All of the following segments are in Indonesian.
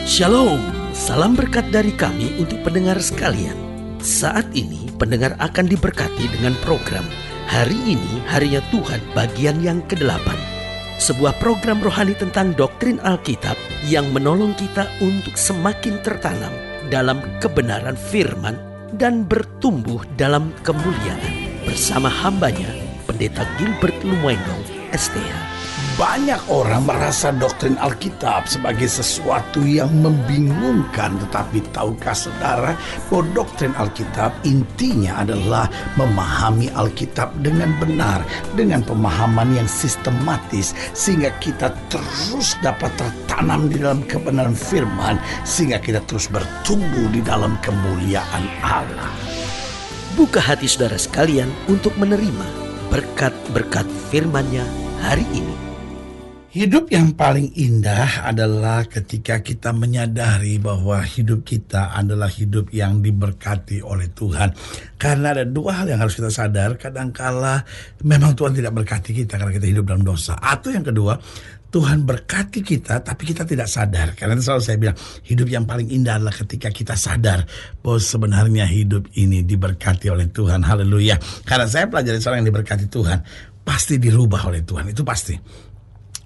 Shalom, salam berkat dari kami untuk pendengar sekalian. Saat ini pendengar akan diberkati dengan program Hari Ini Harinya Tuhan bagian yang ke-8. Sebuah program rohani tentang doktrin Alkitab yang menolong kita untuk semakin tertanam dalam kebenaran firman dan bertumbuh dalam kemuliaan. Bersama hambanya, Pendeta Gilbert Lumwendong, STH. Banyak orang merasa doktrin Alkitab sebagai sesuatu yang membingungkan. Tetapi tahukah saudara bahwa doktrin Alkitab intinya adalah memahami Alkitab dengan benar, dengan pemahaman yang sistematis, sehingga kita terus dapat tertanam di dalam kebenaran firman, sehingga kita terus bertumbuh di dalam kemuliaan Allah. Buka hati saudara sekalian untuk menerima berkat-berkat firman-Nya hari ini. Hidup yang paling indah adalah ketika kita menyadari bahwa hidup kita adalah hidup yang diberkati oleh Tuhan. Karena ada dua hal yang harus kita sadar. Kadangkala memang Tuhan tidak berkati kita karena kita hidup dalam dosa. Atau yang kedua, Tuhan berkati kita tapi kita tidak sadar. Karena selalu saya bilang, hidup yang paling indah adalah ketika kita sadar bahwa sebenarnya hidup ini diberkati oleh Tuhan. Haleluya. Karena saya pelajari seorang yang diberkati Tuhan pasti dirubah oleh Tuhan. Itu pasti.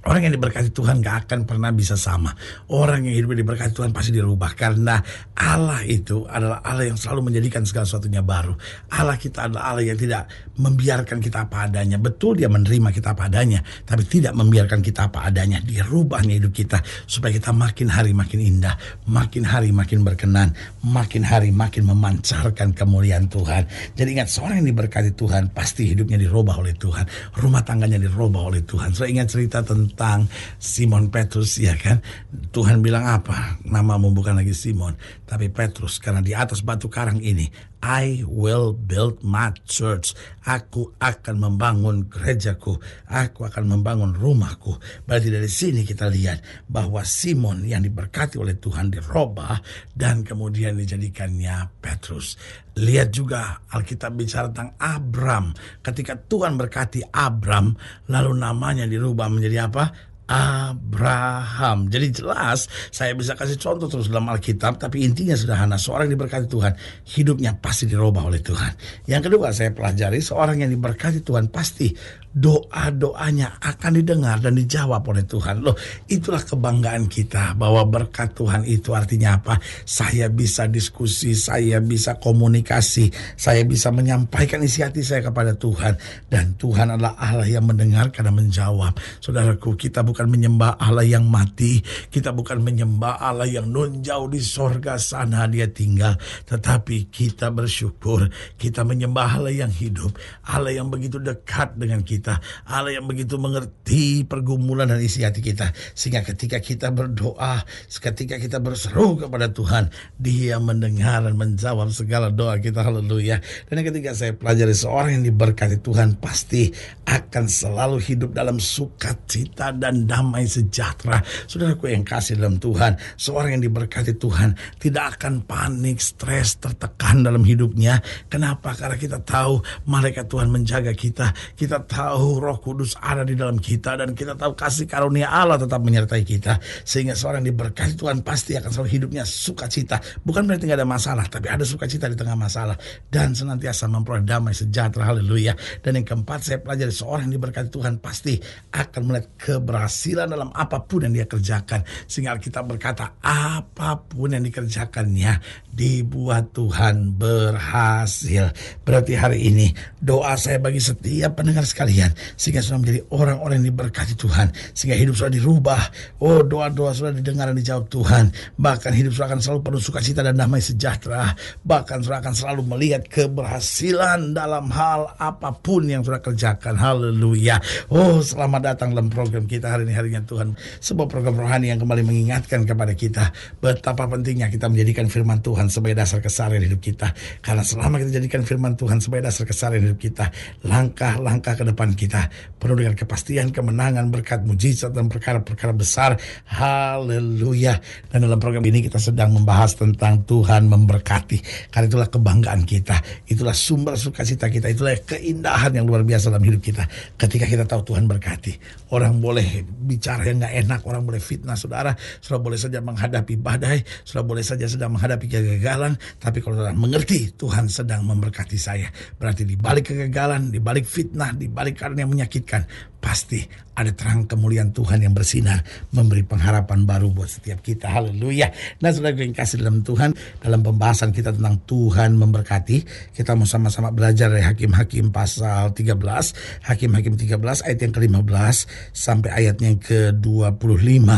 Orang yang diberkati Tuhan gak akan pernah bisa sama. Orang yang hidup diberkati Tuhan pasti dirubah. Karena Allah itu adalah Allah yang selalu menjadikan segala sesuatunya baru. Allah kita adalah Allah yang tidak membiarkan kita apa adanya. Betul dia menerima kita apa adanya, tapi tidak membiarkan kita apa adanya. Dirubahnya hidup kita supaya kita makin hari makin indah, makin hari makin berkenan, makin hari makin memancarkan kemuliaan Tuhan. Jadi ingat, seorang yang diberkati Tuhan pasti hidupnya dirubah oleh Tuhan. Rumah tangganya dirubah oleh Tuhan. Saya ingat cerita tentang Simon Petrus, ya kan? Tuhan bilang apa? Namamu bukan lagi Simon, tapi Petrus, karena di atas batu karang ini I will build my church. Aku akan membangun gerejaku. Aku akan membangun rumahku. Berarti dari sini kita lihat bahwa Simon yang diberkati oleh Tuhan dirubah dan kemudian dijadikannya Petrus. Lihat juga Alkitab bicara tentang Abram. Ketika Tuhan berkati Abram, lalu namanya dirubah menjadi apa? Abraham. Jadi jelas saya bisa kasih contoh terus dalam Alkitab, tapi intinya sederhana. Seorang yang diberkati Tuhan, hidupnya pasti dirubah oleh Tuhan. Yang kedua saya pelajari, seorang yang diberkati Tuhan pasti doa-doanya akan didengar dan dijawab oleh Tuhan. Loh, itulah kebanggaan kita bahwa berkat Tuhan itu artinya apa? Saya bisa diskusi, saya bisa komunikasi, saya bisa menyampaikan isi hati saya kepada Tuhan, dan Tuhan adalah Allah yang mendengarkan dan menjawab. Saudaraku, kita bukan menyembah Allah yang mati, kita bukan menyembah Allah yang nun jauh di sorga sana dia tinggal, tetapi kita bersyukur kita menyembah Allah yang hidup, Allah yang begitu dekat dengan kita, Allah yang begitu mengerti pergumulan dan isi hati kita, sehingga ketika kita berdoa, ketika kita berseru kepada Tuhan, Dia mendengar dan menjawab segala doa kita. Haleluya. Dan yang ketiga saya pelajari, seorang yang diberkati Tuhan pasti akan selalu hidup dalam sukacita dan damai sejahtera. Saudaraku yang kasih dalam Tuhan, seorang yang diberkati Tuhan tidak akan panik, stres, tertekan dalam hidupnya. Kenapa? Karena kita tahu malaikat Tuhan menjaga kita. Kita tahu Roh Kudus ada di dalam kita, dan kita tahu kasih karunia Allah tetap menyertai kita. Sehingga seorang diberkati Tuhan pasti akan selalu hidupnya sukacita. Bukan berarti gak ada masalah, tapi ada sukacita di tengah masalah, dan senantiasa memperoleh damai sejahtera. Haleluya. Dan yang keempat saya pelajari, seorang yang diberkati Tuhan pasti akan melihat keberhasilan dalam apapun yang dia kerjakan. Sehingga kita berkata apapun yang dikerjakannya dibuat Tuhan berhasil. Berarti hari ini doa saya bagi setiap pendengar sekalian, sehingga sudah menjadi orang-orang yang diberkati Tuhan, sehingga hidup sudah dirubah. Oh, doa-doa sudah didengar dan dijawab Tuhan. Bahkan hidup sudah akan selalu penuh sukacita dan damai sejahtera. Bahkan sudah akan selalu melihat keberhasilan dalam hal apapun yang sudah kerjakan. Haleluya. Oh, selamat datang dalam program kita hari ini, Harinya Tuhan. Sebuah program rohani yang kembali mengingatkan kepada kita betapa pentingnya kita menjadikan firman Tuhan sebagai dasar keseharian hidup kita. Karena selama kita jadikan firman Tuhan sebagai dasar keseharian hidup kita, langkah-langkah ke depan kita penuh dengan kepastian, kemenangan, berkat, mujizat, dan perkara-perkara besar. Haleluya. Dan dalam program ini kita sedang membahas tentang Tuhan memberkati. Karena itulah kebanggaan kita, itulah sumber sukacita kita, itulah keindahan yang luar biasa dalam hidup kita. Ketika kita tahu Tuhan berkati, orang boleh bicara yang gak enak, orang boleh fitnah saudara boleh saja menghadapi badai, saudara boleh saja sedang menghadapi kegagalan, tapi kalau saudara mengerti Tuhan sedang memberkati saya, berarti di balik kegagalan, di balik fitnah, di balik keadaan yang menyakitkan, pasti ada terang kemuliaan Tuhan yang bersinar, memberi pengharapan baru buat setiap kita. Haleluya. Nah, saudara yang kasih dalam Tuhan, dalam pembahasan kita tentang Tuhan memberkati, kita mau sama-sama belajar dari Hakim-Hakim pasal 13, Hakim-Hakim 13 ayat yang ke-15 sampai ayatnya yang ke-25.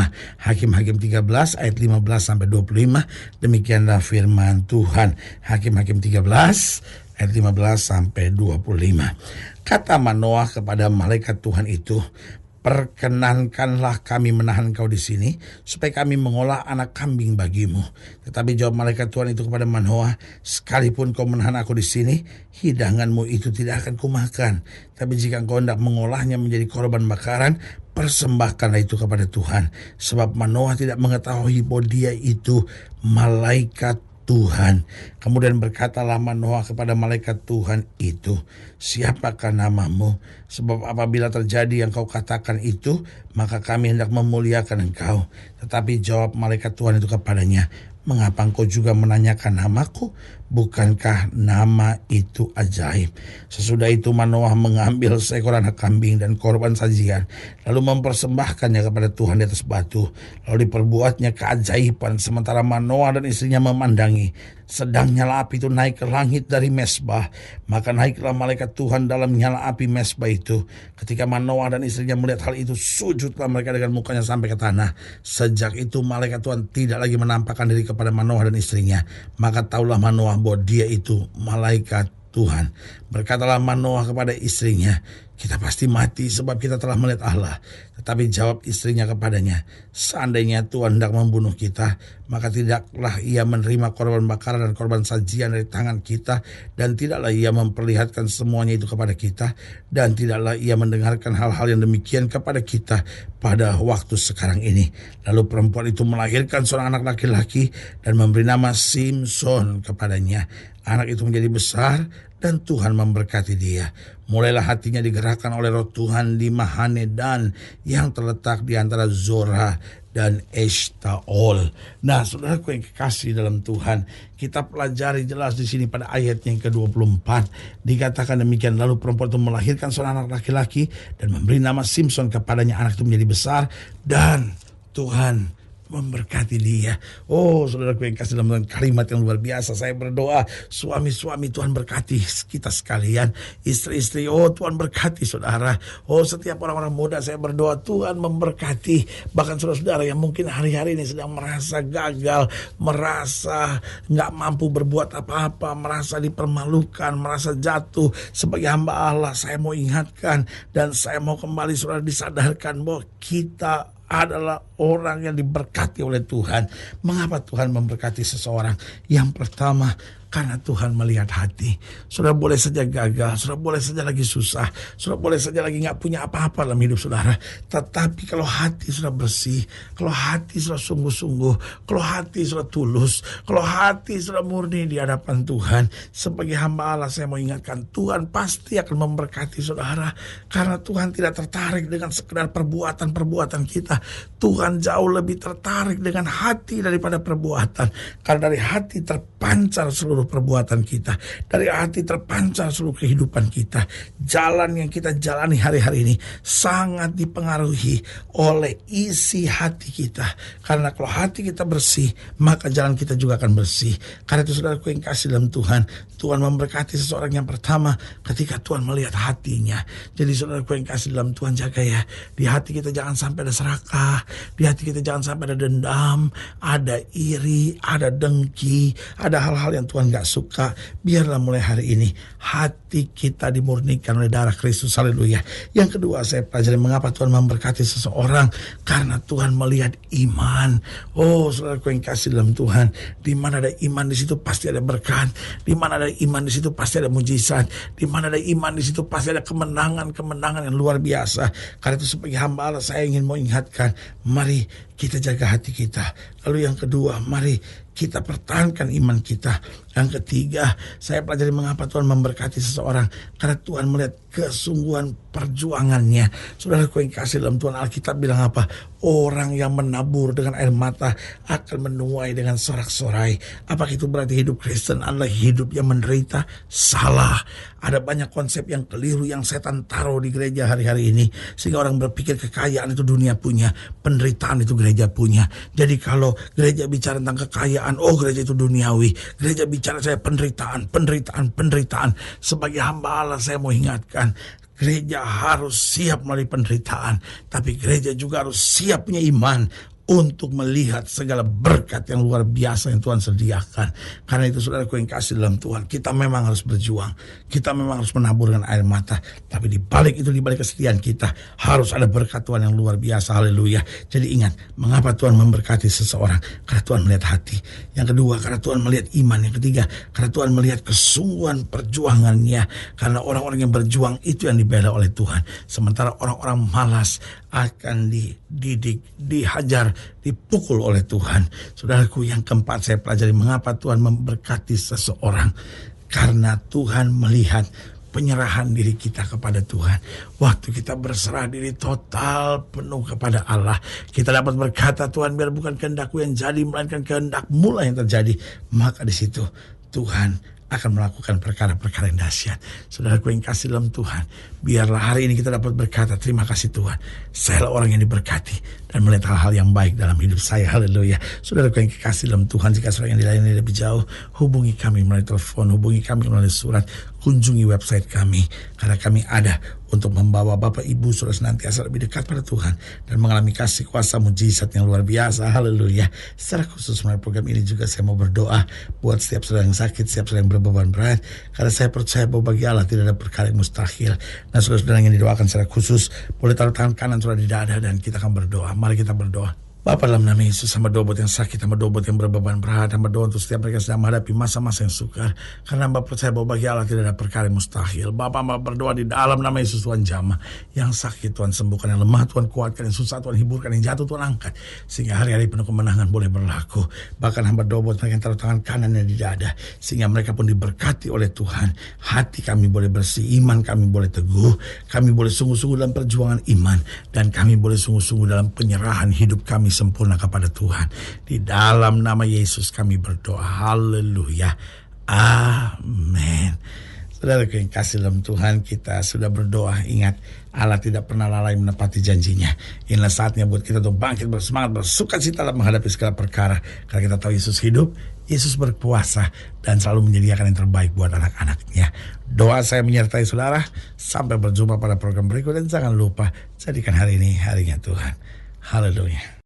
Hakim-Hakim 13 ayat 15 sampai 25. Demikianlah firman Tuhan. Hakim-Hakim 13 ayat 15 sampai 25. Kata Manoah kepada malaikat Tuhan itu, perkenankanlah kami menahan kau di sini, supaya kami mengolah anak kambing bagimu. Tetapi jawab malaikat Tuhan itu kepada Manoah, sekalipun kau menahan aku di sini, hidanganmu itu tidak akan kumakan. Tapi jika engkau hendak mengolahnya menjadi korban bakaran, persembahkanlah itu kepada Tuhan. Sebab Manoah tidak mengetahui bahwa dia itu malaikat Tuhan. Kemudian berkatalah Manoah kepada malaikat Tuhan itu, siapakah namamu? Sebab apabila terjadi yang kau katakan itu, maka kami hendak memuliakan engkau. Tetapi jawab malaikat Tuhan itu kepadanya, mengapa engkau juga menanyakan namaku? Bukankah nama itu ajaib? Sesudah itu Manoah mengambil seekor anak kambing dan korban sajian, lalu mempersembahkannya kepada Tuhan di atas batu. Lalu diperbuatnya keajaiban sementara Manoah dan istrinya memandangi. Sedang nyala api itu naik ke langit dari mesbah. Maka naiklah malaikat Tuhan dalam nyala api mesbah itu. Ketika Manoah dan istrinya melihat hal itu, sujudlah mereka dengan mukanya sampai ke tanah. Sejak itu malaikat Tuhan tidak lagi menampakkan diri kepada Manoah dan istrinya. Maka taulah Manoah bahwa dia itu malaikat Tuhan. Berkatalah Manoah kepada istrinya, kita pasti mati sebab kita telah melihat Allah. Tetapi jawab istrinya kepadanya, seandainya Tuhan hendak membunuh kita, maka tidaklah ia menerima korban bakaran dan korban sajian dari tangan kita, dan tidaklah ia memperlihatkan semuanya itu kepada kita, dan tidaklah ia mendengarkan hal-hal yang demikian kepada kita pada waktu sekarang ini. Lalu perempuan itu melahirkan seorang anak laki-laki dan memberi nama Simson kepadanya. Anak itu menjadi besar dan Tuhan memberkati dia. Mulailah hatinya digerakkan oleh roh Tuhan di Mahanedan yang terletak di antara Zorah dan Eshtaol. Nah, saudaraku yang kekasih dalam Tuhan, kita pelajari jelas di sini pada ayat yang ke-24. Dikatakan demikian, lalu perempuan itu melahirkan seorang anak laki-laki dan memberi nama Simson kepadanya. Anak itu menjadi besar dan Tuhan memberkati dia. Oh, saudaraku yang kasih dalam kalimat yang luar biasa, saya berdoa suami-suami Tuhan berkati kita sekalian, istri-istri, oh Tuhan berkati saudara. Oh, setiap orang-orang muda saya berdoa Tuhan memberkati. Bahkan saudara-saudara yang mungkin hari-hari ini sedang merasa gagal, merasa gak mampu berbuat apa-apa, merasa dipermalukan, merasa jatuh sebagai hamba Allah, saya mau ingatkan dan saya mau kembali saudara disadarkan bahwa kita adalah orang yang diberkati oleh Tuhan. Mengapa Tuhan memberkati seseorang? Yang pertama, karena Tuhan melihat hati. Saudara boleh saja gagal, saudara boleh saja lagi susah, saudara boleh saja lagi gak punya apa-apa dalam hidup saudara. Tetapi kalau hati sudah bersih, kalau hati sudah sungguh-sungguh, kalau hati sudah tulus, kalau hati sudah murni di hadapan Tuhan, sebagai hamba Allah saya mau ingatkan, Tuhan pasti akan memberkati saudara. Karena Tuhan tidak tertarik dengan sekedar perbuatan-perbuatan kita. Tuhan jauh lebih tertarik dengan hati daripada perbuatan. Karena dari hati terpancar seluruh perbuatan kita, dari hati terpancar seluruh kehidupan kita. Jalan yang kita jalani hari-hari ini sangat dipengaruhi oleh isi hati kita. Karena kalau hati kita bersih, maka jalan kita juga akan bersih. Karena itu saudaraku yang kasih dalam Tuhan, Tuhan memberkati seseorang yang pertama ketika Tuhan melihat hatinya. Jadi saudaraku yang kasih dalam Tuhan, jaga ya, di hati kita jangan sampai ada serakah, di hati kita jangan sampai ada dendam, ada iri, ada dengki, ada hal-hal yang Tuhan gak suka. Biarlah mulai hari ini hati kita dimurnikan oleh darah Kristus. Haleluya. Yang kedua saya pelajari mengapa Tuhan memberkati seseorang, karena Tuhan melihat iman. Oh saudaraku yang kasih dalam Tuhan, di mana ada iman di situ pasti ada berkat, di mana ada iman di situ pasti ada mujizat, di mana ada iman di situ pasti ada kemenangan yang luar biasa. Karena itu sebagai hamba Allah saya ingin mau ingatkan, mari kita jaga hati kita. Lalu yang kedua, mari kita pertahankan iman kita. Yang ketiga, saya pelajari mengapa Tuhan memberkati seseorang. Karena Tuhan melihat kesungguhan perjuangannya. Saudaraku yang kasih dalam Tuhan, Alkitab bilang apa? Orang yang menabur dengan air mata akan menuai dengan sorak-sorai. Apakah itu berarti hidup Kristen adalah hidup yang menderita? Salah. Ada banyak konsep yang keliru yang setan taruh di gereja hari-hari ini. Sehingga orang berpikir kekayaan itu dunia punya, penderitaan itu gereja punya. Jadi kalau gereja bicara tentang kekayaan, oh gereja itu duniawi. Gereja bicara saya penderitaan. Sebagai hamba Allah saya mau ingatkan, gereja harus siap melalui penderitaan, tapi gereja juga harus siap punya iman untuk melihat segala berkat yang luar biasa yang Tuhan sediakan. Karena itu saudaraku yang kasih dalam Tuhan, kita memang harus berjuang. Kita memang harus menabur dengan air mata. Tapi di balik itu, di balik kesetiaan kita, harus ada berkat Tuhan yang luar biasa. Haleluya. Jadi ingat, mengapa Tuhan memberkati seseorang? Karena Tuhan melihat hati. Yang kedua, karena Tuhan melihat iman. Yang ketiga, karena Tuhan melihat kesungguhan perjuangannya. Karena orang-orang yang berjuang itu yang dibela oleh Tuhan. Sementara orang-orang malas akan dididik, dihajar, dipukul oleh Tuhan. Saudaraku, yang keempat saya pelajari mengapa Tuhan memberkati seseorang. Karena Tuhan melihat penyerahan diri kita kepada Tuhan. Waktu kita berserah diri total penuh kepada Allah, kita dapat berkata, Tuhan, biar bukan kehendakku yang jadi, melainkan kehendak-Mu lah yang terjadi. Maka di situ Tuhan akan melakukan perkara-perkara yang dahsyat. Saudaraku yang kasih dalam Tuhan, biarlah hari ini kita dapat berkata, terima kasih Tuhan, saya orang yang diberkati dan melihat hal-hal yang baik dalam hidup saya. Haleluya. Saudaraku yang kasih dalam Tuhan, jika saudara yang dilayani lebih jauh, hubungi kami melalui telepon, hubungi kami melalui surat, kunjungi website kami, karena kami ada untuk membawa Bapak Ibu saudara senantiasa lebih dekat pada Tuhan dan mengalami kasih kuasa mujizat yang luar biasa. Haleluya. Secara khusus melalui program ini juga saya mau berdoa buat setiap saudara yang sakit, setiap saudara yang berbeban berat, karena saya percaya bahwa bagi Allah tidak ada perkara yang mustahil. Nah, saudara-saudara yang didoakan secara khusus, boleh taruh tangan kanan saudara di dada dan kita akan berdoa. Mari kita berdoa. Bapa, dalam nama Yesus, hamba doa buat yang sakit, hamba doa buat yang berbeban berat, hamba doa untuk setiap mereka sedang menghadapi masa-masa yang sukar. Karena hamba percaya bahwa bagi Allah tidak ada perkara yang mustahil. Bapa, hamba berdoa di dalam nama Yesus, Tuhan jamah. Yang sakit Tuhan sembuhkan, yang lemah Tuhan kuatkan, yang susah Tuhan hiburkan, yang jatuh Tuhan angkat. Sehingga hari-hari penuh kemenangan boleh berlaku. Bahkan hamba doa buat mereka yang taruh tangan kanannya di dada, sehingga mereka pun diberkati oleh Tuhan. Hati kami boleh bersih, iman kami boleh teguh, kami boleh sungguh-sungguh dalam perjuangan iman, dan kami boleh sungguh-sungguh dalam penyerahan hidup kami sempurna kepada Tuhan. Di dalam nama Yesus kami berdoa. Haleluya. Amin. Saudara yang kasih dalam Tuhan, kita sudah berdoa. Ingat, Allah tidak pernah lalai menepati janjinya. Inilah saatnya buat kita untuk bangkit, bersemangat, bersukacita dalam menghadapi segala perkara. Karena kita tahu Yesus hidup, Yesus berkuasa, dan selalu menyediakan yang terbaik buat anak-anaknya. Doa saya menyertai saudara. Sampai berjumpa pada program berikut, dan jangan lupa, jadikan hari ini harinya Tuhan. Haleluya.